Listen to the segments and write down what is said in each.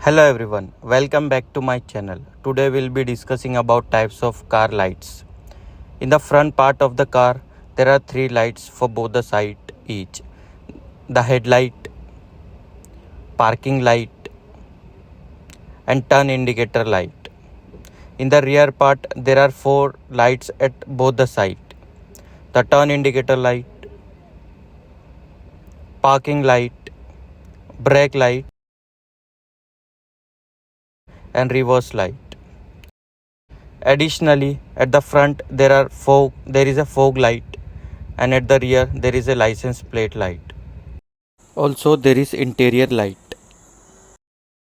Hello everyone, welcome back to my channel. Today we'll be discussing about types of car lights. In the front part of the car, there are three lights for both the side each. The headlight, parking light and turn indicator light. In the rear part, there are four lights at both the side. The turn indicator light, parking light, brake light and reverse light. Additionally, at the front there is a fog light and at the rear there is a license plate light. Also there is interior light.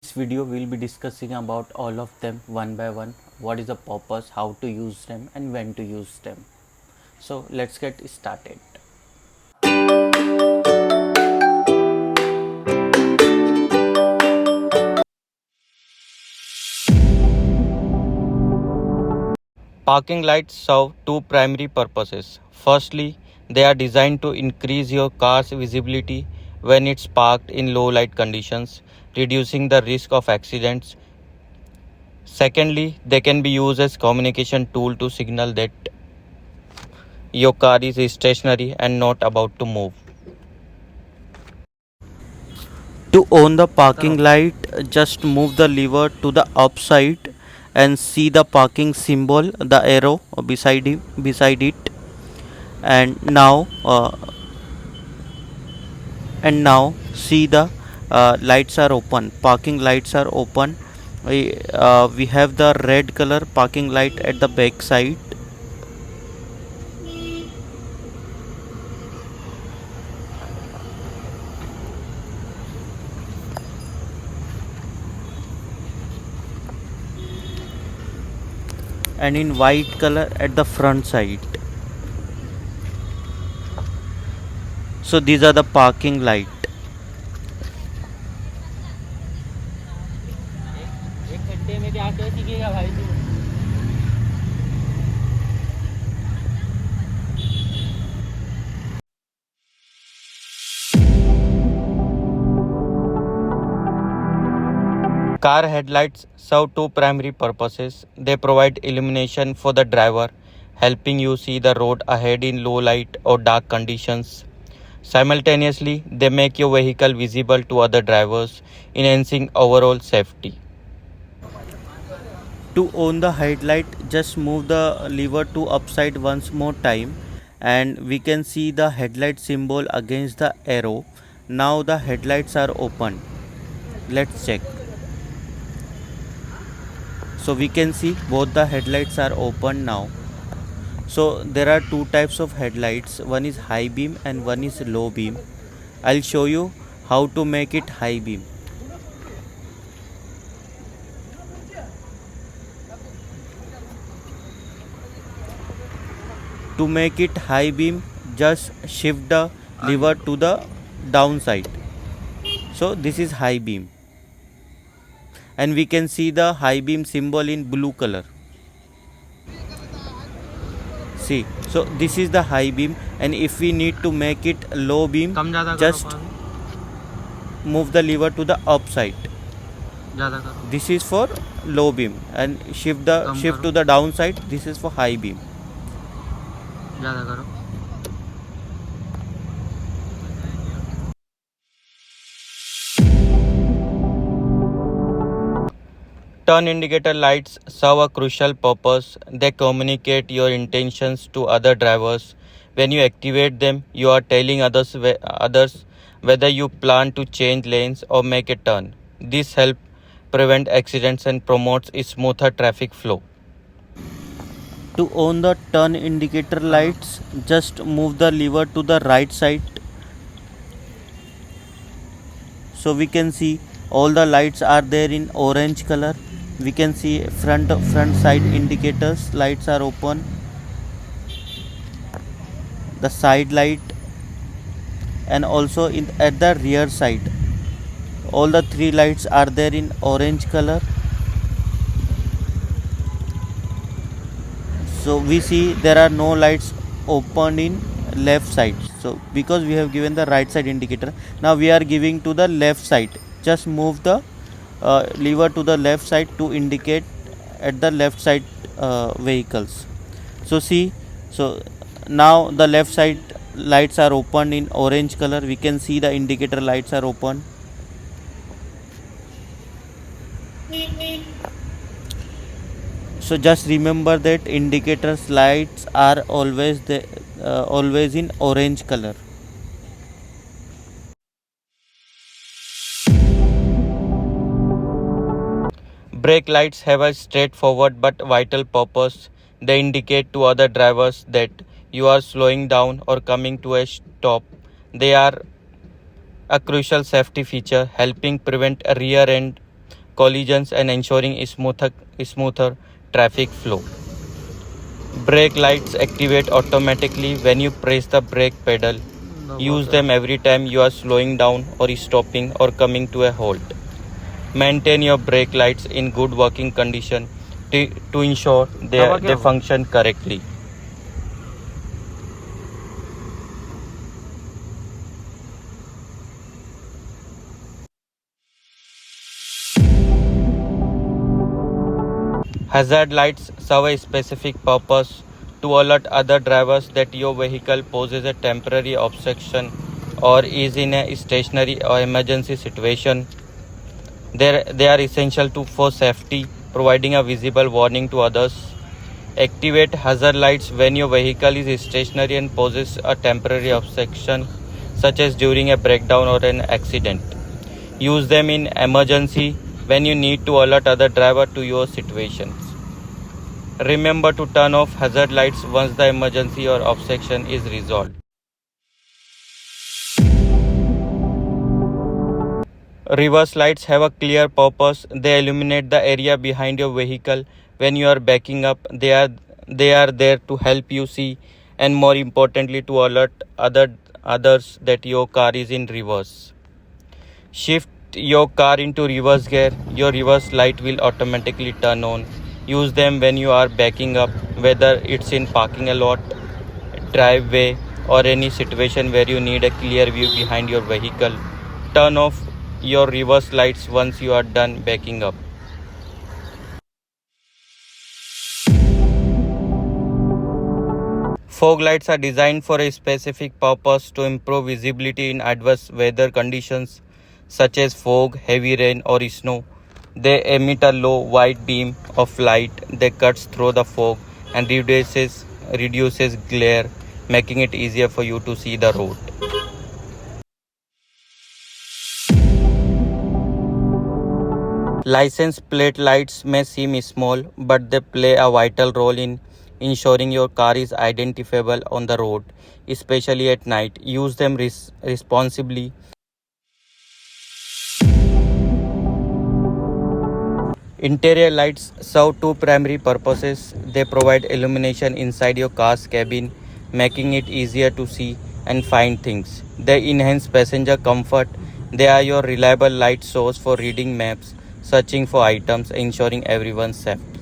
This video will be discussing about all of them one by one. What is the purpose, how to use them and when to use them. So let's get started. Parking lights serve two primary purposes. Firstly, they are designed to increase your car's visibility when it's parked in low light conditions, reducing the risk of accidents. Secondly, they can be used as communication tool to signal that your car is stationary and not about to move. To on the parking light, just move the lever to the upside and see the parking symbol, the arrow beside it. And now see the lights are open. Parking lights are open. We have the red color parking light at the back side. And in white color at the front side. So these are the parking light. Car headlights serve two primary purposes. They provide illumination for the driver, helping you see the road ahead in low light or dark conditions. Simultaneously, they make your vehicle visible to other drivers, enhancing overall safety. To on the headlight, just move the lever to upside once more time and we can see the headlight symbol against the arrow. Now the headlights are open. Let's check. So we can see both the headlights are open now. So there are two types of headlights, one is high beam and one is low beam. I'll show you how to make it high beam. To make it high beam, just shift the lever to the downside. So this is high beam. And we can see the high beam symbol in blue color. See, so this is the high beam, and if we need to make it low beam, just move the lever to the upside. This is for low beam, and shift to the downside. This is for high beam. Turn indicator lights serve a crucial purpose. They communicate your intentions to other drivers. When you activate them, you are telling others whether you plan to change lanes or make a turn. This helps prevent accidents and promotes a smoother traffic flow. To on the turn indicator lights, just move the lever to the right side. So we can see all the lights are there in orange color. We can see front side indicators, lights are open. The side light and also at the rear side. All the three lights are there in orange color. So we see there are no lights open in left side. So because we have given the right side indicator, now we are giving to the left side. Just move the lever to the left side to indicate at the left side vehicles. So see, so now the left side lights are opened in orange color. We can see the indicator lights are open. So just remember that indicators lights are always in orange color. Brake lights have a straightforward but vital purpose. They indicate to other drivers that you are slowing down or coming to a stop. They are a crucial safety feature, helping prevent rear end collisions and ensuring smoother traffic flow. Brake lights activate automatically when you press the brake pedal. Use them every time you are slowing down or stopping or coming to a halt. Maintain your brake lights in good working condition to ensure they function correctly. Hazard lights serve a specific purpose to alert other drivers that your vehicle poses a temporary obstruction or is in a stationary or emergency situation. They are essential for safety, providing a visible warning to others. Activate hazard lights when your vehicle is stationary and poses a temporary obstruction, such as during a breakdown or an accident. Use them in emergency when you need to alert other driver to your situations. Remember to turn off hazard lights once the emergency or obstruction is resolved. Reverse lights have a clear purpose. They illuminate the area behind your vehicle when you are backing up. They are there to help you see and more importantly to alert others that your car is in reverse. Shift your car into reverse gear. Your reverse light will automatically turn on. Use them when you are backing up, whether it's in parking a lot, driveway, or any situation where you need a clear view behind your vehicle. Turn off your reverse lights once you are done backing up. Fog lights are designed for a specific purpose to improve visibility in adverse weather conditions such as fog, heavy rain, or snow. They emit a low white beam of light that cuts through the fog and reduces glare, making it easier for you to see the road. License plate lights may seem small, but they play a vital role in ensuring your car is identifiable on the road, especially at night. Use them responsibly. Interior lights serve two primary purposes. They provide illumination inside your car's cabin, making it easier to see and find things. They enhance passenger comfort. They are your reliable light source for reading maps, searching for items, ensuring everyone's safety.